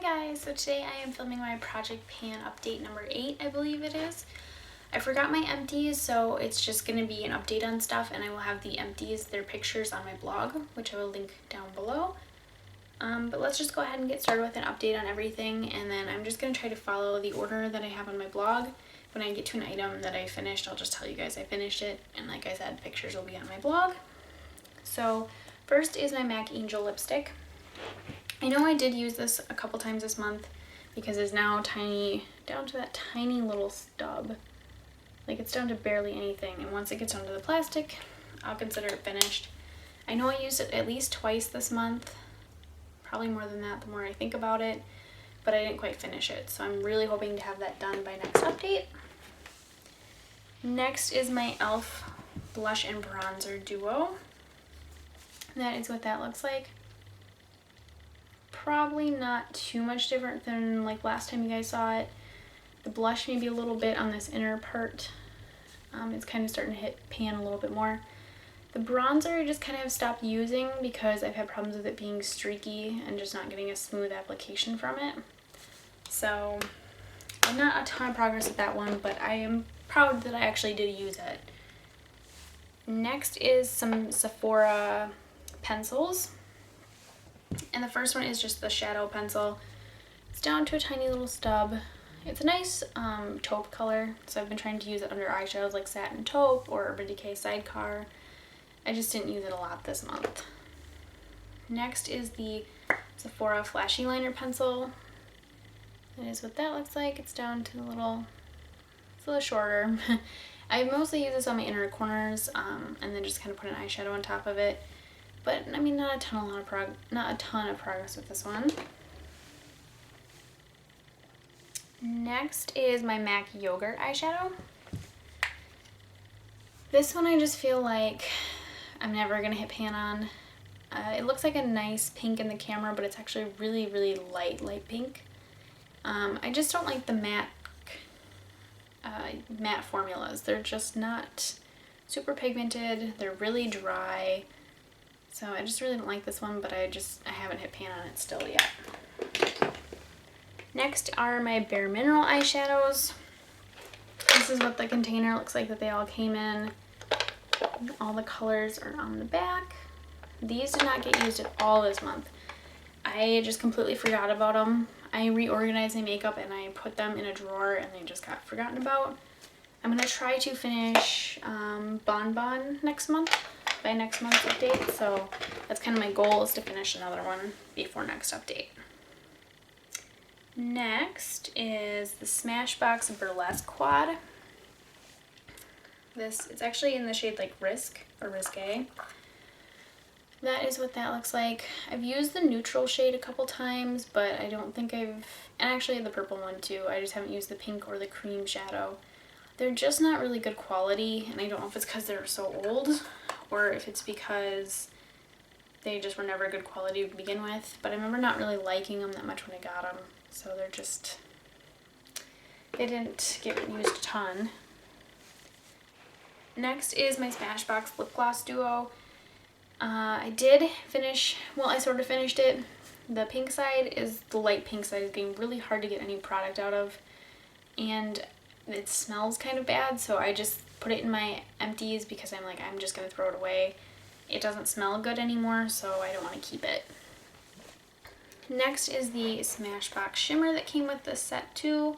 Hi guys, so today I am filming my Project Pan update number 8, I believe it is. I forgot my empties, so it's just going to be an update on stuff, and I will have the empties, their pictures on my blog, which I will link down below. But let's just go ahead and get started with an update on everything, and then I'm just going to try to follow the order that I have on my blog. When I get to an item that I finished, I'll just tell you guys I finished it, and like I said, pictures will be on my blog. So first is my MAC Angel lipstick. I know I did use this a couple times this month because it's now tiny, down to that tiny little stub. Like it's down to barely anything, and once it gets onto the plastic, I'll consider it finished. I know I used it at least twice this month, probably more than that the more I think about it, but I didn't quite finish it, so I'm really hoping to have that done by next update. Next is my e.l.f. blush and bronzer duo. That is what that looks like. Probably not too much different than like last time you guys saw it. The blush maybe a little bit on this inner part. It's kind of starting to hit pan a little bit more. The bronzer I just kind of stopped using because I've had problems with it being streaky and just not getting a smooth application from it. So I'm not a ton of progress with that one, but I am proud that I actually did use it. Next is some Sephora pencils. And the first one is just the shadow pencil. It's down to a tiny little stub. It's a nice taupe color, so I've been trying to use it under eyeshadows like Satin Taupe or Urban Decay Sidecar. I just didn't use it a lot this month. Next is the Sephora Flashy Liner Pencil. That is what that looks like. It's down to it's a little shorter. I mostly use this on my inner corners and then just kind of put an eyeshadow on top of it. But I mean, not a ton of progress with this one. Next is my MAC Yogurt eyeshadow. This one I just feel like I'm never gonna hit pan on. It looks like a nice pink in the camera, but it's actually really, really light pink. I just don't like the matte formulas. They're just not super pigmented. They're really dry. So I just really don't like this one, but I haven't hit pan on it still yet. Next are my Bare Mineral eyeshadows. This is what the container looks like that they all came in. All the colors are on the back. These did not get used at all this month. I just completely forgot about them. I reorganized my makeup and I put them in a drawer and they just got forgotten about. I'm going to try to finish Bon Bon by next month's update, so that's kind of my goal, is to finish another one before next update. Next is the Smashbox Burlesque Quad. It's actually in the shade like Risk or Risque. That is what that looks like. I've used the neutral shade a couple times, but I don't think and actually the purple one too. I just haven't used the pink or the cream shadow. They're just not really good quality, and I don't know if it's because they're so old or if it's because they just were never good quality to begin with. But I remember not really liking them that much when I got them, so they didn't get used a ton. Next is my Smashbox Lip Gloss Duo. I did finish, well, I sort of finished it. The pink side the light pink side is getting really hard to get any product out of, and it smells kind of bad, so I just put it in my empties because I'm just going to throw it away. It doesn't smell good anymore, so I don't want to keep it. Next is the Smashbox Shimmer that came with this set too.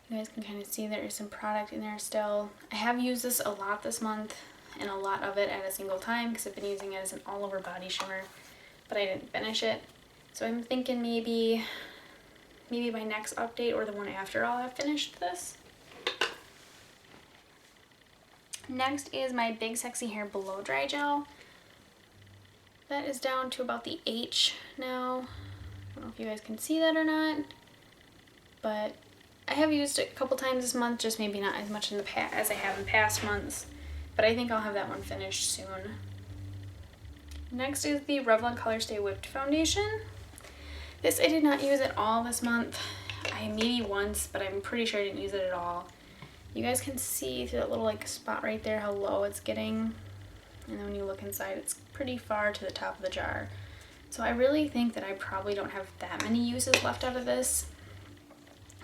You guys can kind of see there is some product in there still. I have used this a lot this month, and a lot of it at a single time because I've been using it as an all-over body shimmer, but I didn't finish it. So I'm thinking maybe by next update or the one after I'll have finished this. Next is my Big Sexy Hair Blow Dry Gel. That is down to about the H now. I don't know if you guys can see that or not, but I have used it a couple times this month, just maybe not as much as I have in past months, but I think I'll have that one finished soon. Next is the Revlon Colorstay Whipped Foundation. This I did not use at all this month. Maybe once, but I'm pretty sure I didn't use it at all. You guys can see through that little spot right there how low it's getting. And then when you look inside, it's pretty far to the top of the jar. So I really think that I probably don't have that many uses left out of this,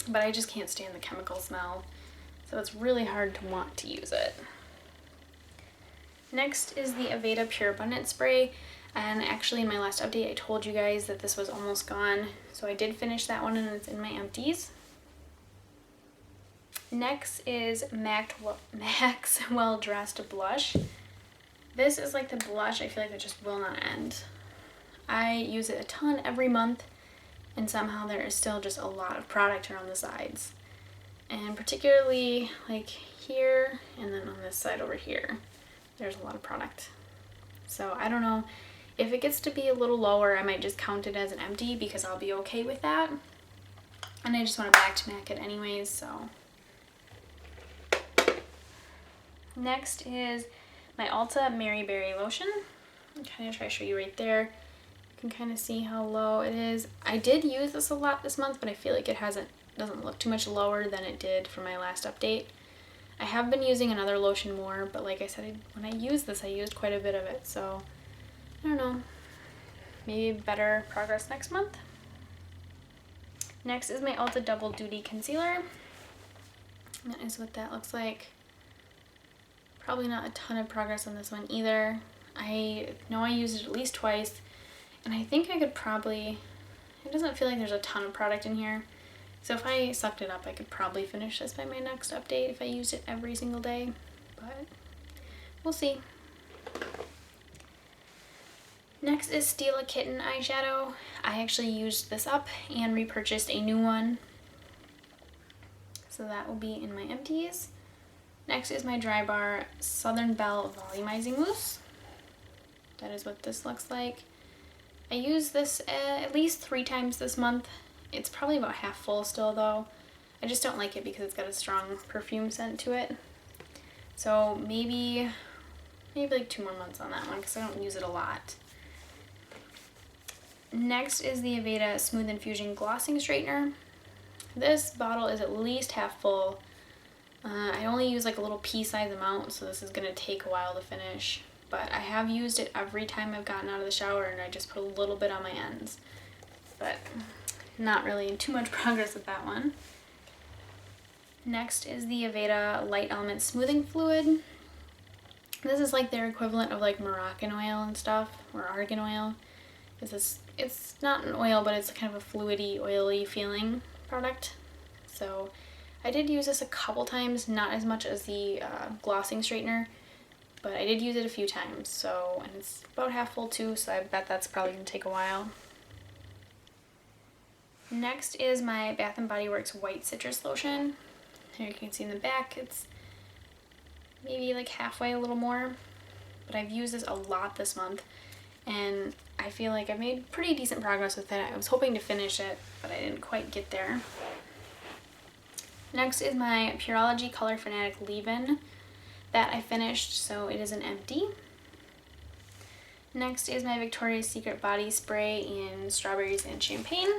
but I just can't stand the chemical smell. So it's really hard to want to use it. Next is the Aveda Pure Abundance Spray. And actually in my last update, I told you guys that this was almost gone. So I did finish that one and it's in my empties. Next is Maxwell Dressed Blush. This is like the blush I feel like that just will not end. I use it a ton every month, and somehow there is still just a lot of product around the sides. And particularly like here and then on this side over here, there's a lot of product. So I don't know, if it gets to be a little lower, I might just count it as an empty because I'll be okay with that. And I just want to back to MAC it anyways, so. Next is my Ulta Mary Berry Lotion. I'll kind of try to show you right there. You can kind of see how low it is. I did use this a lot this month, but I feel like it doesn't look too much lower than it did for my last update. I have been using another lotion more, but like I said, when I used this, I used quite a bit of it, so I don't know. Maybe better progress next month. Next is my Ulta Double Duty Concealer. And that is what that looks like. Probably not a ton of progress on this one either. I know I used it at least twice, and I think I could probably, it doesn't feel like there's a ton of product in here. So if I sucked it up, I could probably finish this by my next update if I used it every single day, but we'll see. Next is Stila Kitten eyeshadow. I actually used this up and repurchased a new one. So that will be in my empties. Next is my Drybar Southern Belle Volumizing Mousse. That is what this looks like. I used this at least 3 times this month. It's probably about half full still though. I just don't like it because it's got a strong perfume scent to it. So maybe like 2 more months on that one because I don't use it a lot. Next is the Aveda Smooth Infusion Glossing Straightener. This bottle is at least half full. I only use like a little pea-size amount, so this is going to take a while to finish. But I have used it every time I've gotten out of the shower, and I just put a little bit on my ends. But not really too much progress with that one. Next is the Aveda Light Element Smoothing Fluid. This is like their equivalent of like Moroccan oil and stuff, or argan oil. It's not an oil, but it's kind of a fluidy, oily feeling product. So I did use this a couple times, not as much as the glossing straightener, but I did use it a few times. So, and it's about half full too, so I bet that's probably gonna take a while. Next is my Bath & Body Works White Citrus Lotion. Here you can see in the back, it's maybe like halfway, a little more, but I've used this a lot this month, and I feel like I've made pretty decent progress with it. I was hoping to finish it, but I didn't quite get there. Next is my Pureology Color Fanatic Leave-In. That I finished, so it is an empty. Next is my Victoria's Secret Body Spray in Strawberries and Champagne.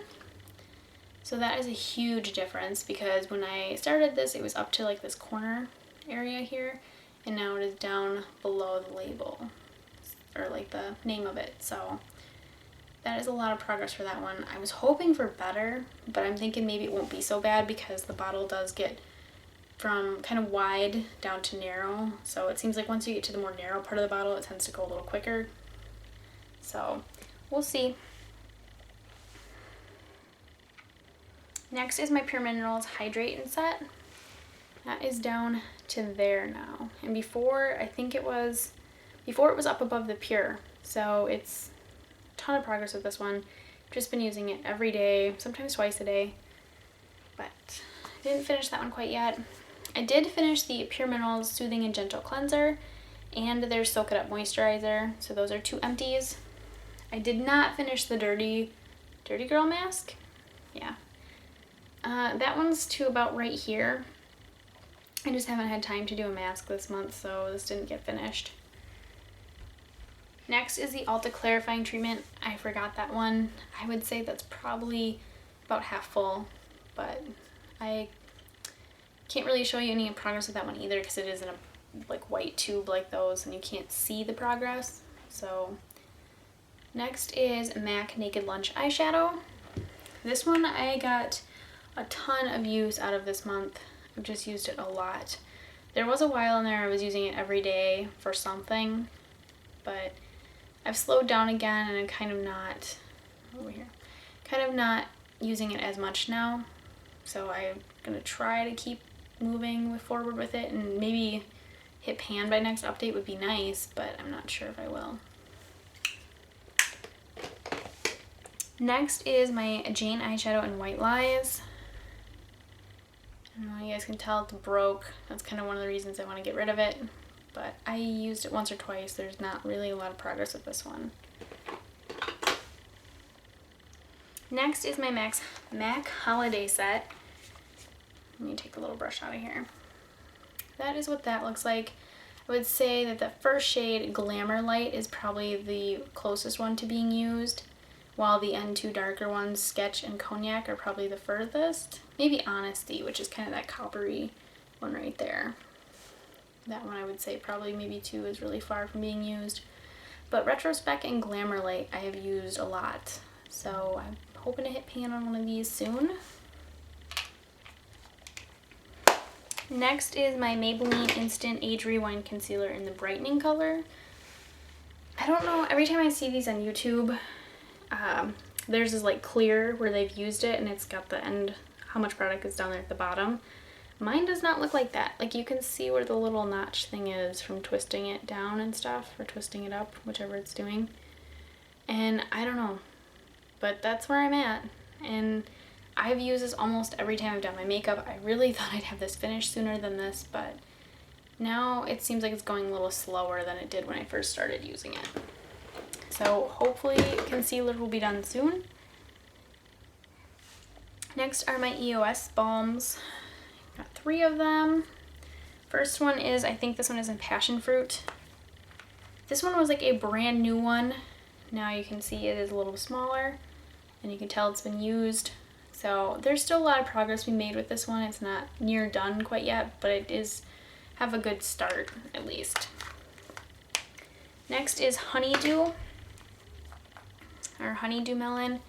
So that is a huge difference because when I started this, it was up to like this corner area here, and now it is down below the label, or like the name of it. So that is a lot of progress for that one. I was hoping for better, but I'm thinking maybe it won't be so bad because the bottle does get from kind of wide down to narrow. So it seems like once you get to the more narrow part of the bottle, it tends to go a little quicker. So we'll see. Next is my Pure Minerals Hydrate and Set. That is down to there now. And before, I think it was up above the Pure. So it's a ton of progress with this one. Just been using it every day, sometimes twice a day. But I didn't finish that one quite yet. I did finish the Pure Minerals Soothing and Gentle Cleanser and their Soak It Up Moisturizer. So those are 2 empties. I did not finish the Dirty Girl Mask. Yeah. That one's to about right here. I just haven't had time to do a mask this month, so this didn't get finished. Next is the Ulta Clarifying Treatment. I forgot that one. I would say that's probably about half full, but I can't really show you any progress with that one either because it is in a like white tube like those and you can't see the progress. So Next is MAC Naked Lunch eyeshadow. This one I got a ton of use out of this month. I've just used it a lot. There was a while in there I was using it every day for something, but I've slowed down again and I'm kind of not, over here, kind of not using it as much now. So I'm going to try to keep moving forward with it, and maybe hit pan by next update would be nice, but I'm not sure if I will. Next is my Jane eyeshadow in White Lies. I don't know, you guys can tell it's broke. That's kind of one of the reasons I want to get rid of it. But I used it once or twice. There's not really a lot of progress with this one. Next is my MAC Holiday Set. Let me take the little brush out of here. That is what that looks like. I would say that the first shade, Glamour Light, is probably the closest one to being used, while the two darker ones, Sketch and Cognac, are probably the furthest. Maybe Honesty, which is kind of that coppery one right there. That one I would say probably maybe 2 is really far from being used. But Retrospect and Glamour Light I have used a lot. So I'm hoping to hit pan on one of these soon. Next is my Maybelline Instant Age Rewind Concealer in the brightening color. I don't know, every time I see these on YouTube, theirs is like clear where they've used it and it's got the end, how much product is down there at the bottom. Mine does not look like that. Like, you can see where the little notch thing is from twisting it down and stuff, or twisting it up, whichever it's doing. And I don't know, but that's where I'm at. And I've used this almost every time I've done my makeup. I really thought I'd have this finished sooner than this, but now it seems like it's going a little slower than it did when I first started using it. So hopefully concealer will be done soon. Next are my EOS balms. Got 3 of them. First one is, I think this one is in Passion Fruit. This one was like a brand new one. Now you can see it is a little smaller and you can tell it's been used. So there's still a lot of progress we made with this one. It's not near done quite yet, but it is have a good start at least. Next is Honeydew, or Honeydew Melon.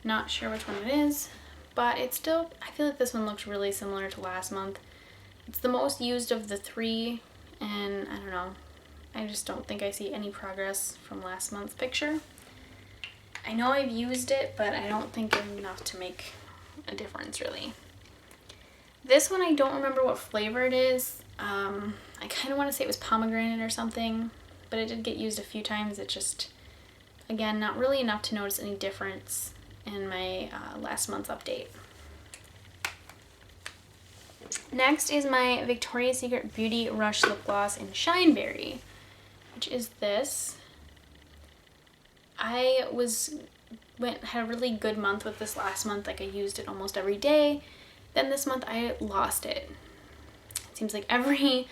Not sure which one it is, but it's still, I feel like this one looks really similar to last month. It's the most used of the 3, and I don't know, I just don't think I see any progress from last month's picture. I know I've used it, but I don't think enough to make a difference really. This one I don't remember what flavor it is. I kind of want to say it was pomegranate or something, but it did get used a few times. It just, again, not really enough to notice any difference in my last month's update. Next is my Victoria's Secret Beauty Rush Lip Gloss in Shineberry, which is this. I had a really good month with this last month. Like, I used it almost every day. Then this month I lost it. It seems like every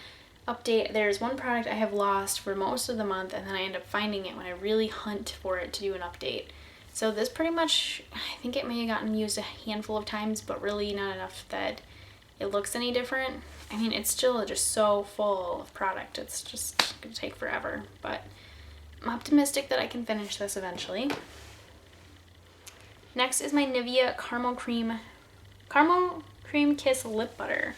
update there's one product I have lost for most of the month, and then I end up finding it when I really hunt for it to do an update. So this pretty much, I think it may have gotten used a handful of times, but really not enough that it looks any different. I mean, it's still just so full of product. It's just gonna take forever, but I'm optimistic that I can finish this eventually. Next is my Nivea Caramel Cream Kiss Lip Butter.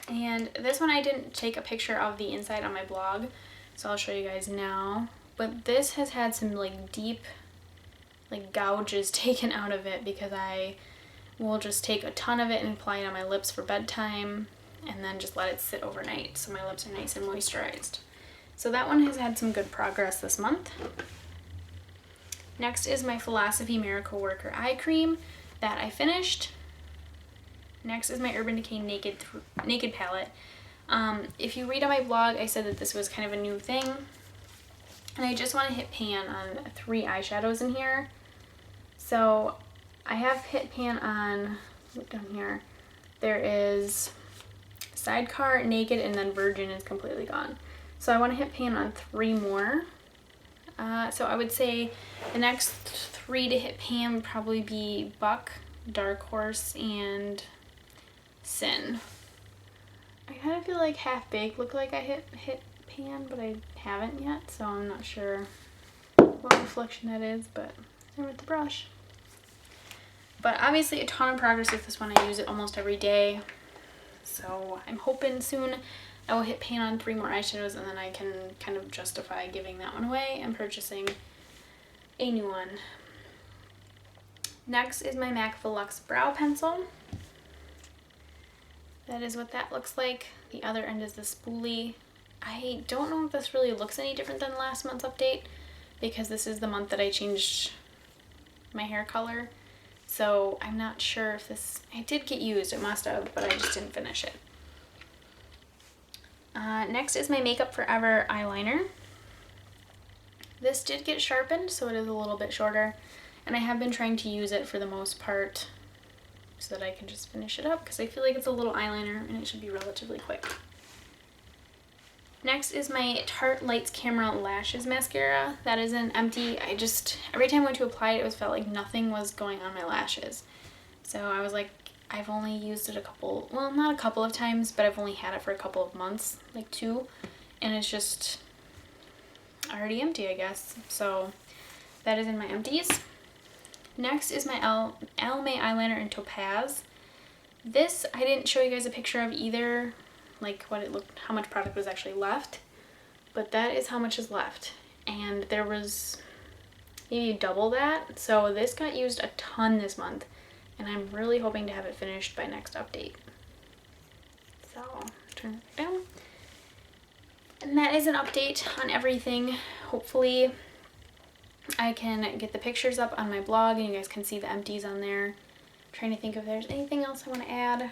And this one I didn't take a picture of the inside on my blog, so I'll show you guys now. But this has had some like deep like gouges taken out of it because I will just take a ton of it and apply it on my lips for bedtime and then just let it sit overnight so my lips are nice and moisturized. So that one has had some good progress this month. Next is my Philosophy Miracle Worker Eye Cream that I finished. Next is my Urban Decay Naked Palette. If you read on my blog, I said that this was kind of a new thing. And I just want to hit pan on 3 eyeshadows in here. So I have hit pan on, look down here, there is Sidecar, Naked, and then Virgin is completely gone. So I want to hit pan on 3 more. So I would say the next 3 to hit pan would probably be Buck, Dark Horse, and Sin. I kind of feel like Half Baked looked like I hit pan, but I haven't yet, so I'm not sure what reflection that is, but I'm with the brush. But obviously a ton of progress with this one. I use it almost every day. So I'm hoping soon I will hit pan on 3 more eyeshadows, and then I can kind of justify giving that one away and purchasing a new one. Next is my MAC Velux Brow Pencil. That is what that looks like. The other end is the spoolie. I don't know if this really looks any different than last month's update, because this is the month that I changed my hair color. So I'm not sure if this, it did get used, it must have, but I just didn't finish it. Next is my Makeup Forever eyeliner. This did get sharpened, so it is a little bit shorter, and I have been trying to use it for the most part so that I can just finish it up, because I feel like it's a little eyeliner and it should be relatively quick. Next is my Tarte Lights Camera Lashes Mascara. That is an empty. Every time I went to apply it, it felt like nothing was going on my lashes. So I was like, I've only used it not a couple of times, but I've only had it for a couple of months, like 2, and it's just already empty, I guess. So that is in my empties. Next is my Almay eyeliner in Topaz. This, I didn't show you guys a picture of either, like what it looked, how much product was actually left, but that is how much is left. And there was maybe double that. So this got used a ton this month, and I'm really hoping to have it finished by next update. So turn it down. And that is an update on everything. Hopefully I can get the pictures up on my blog and you guys can see the empties on there. I'm trying to think if there's anything else I want to add.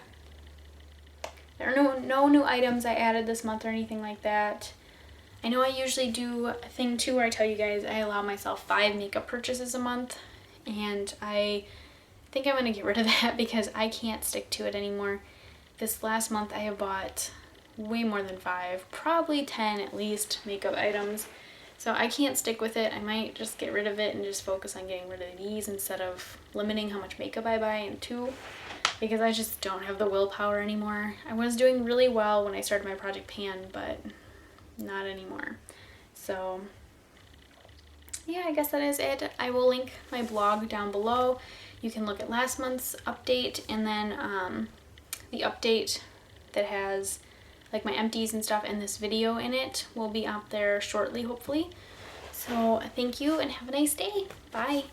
There are no new items I added this month or anything like that. I know I usually do a thing too where I tell you guys I allow myself 5 makeup purchases a month, and I think I'm going to get rid of that because I can't stick to it anymore. This last month I have bought way more than 5, probably 10 at least makeup items. So I can't stick with it. I might just get rid of it and just focus on getting rid of these instead of limiting how much makeup I buy in 2, because I just don't have the willpower anymore. I was doing really well when I started my Project Pan, but not anymore. So yeah, I guess that is it. I will link my blog down below. You can look at last month's update, and then the update that has like my empties and stuff and this video in it will be out there shortly, hopefully. So thank you and have a nice day. Bye.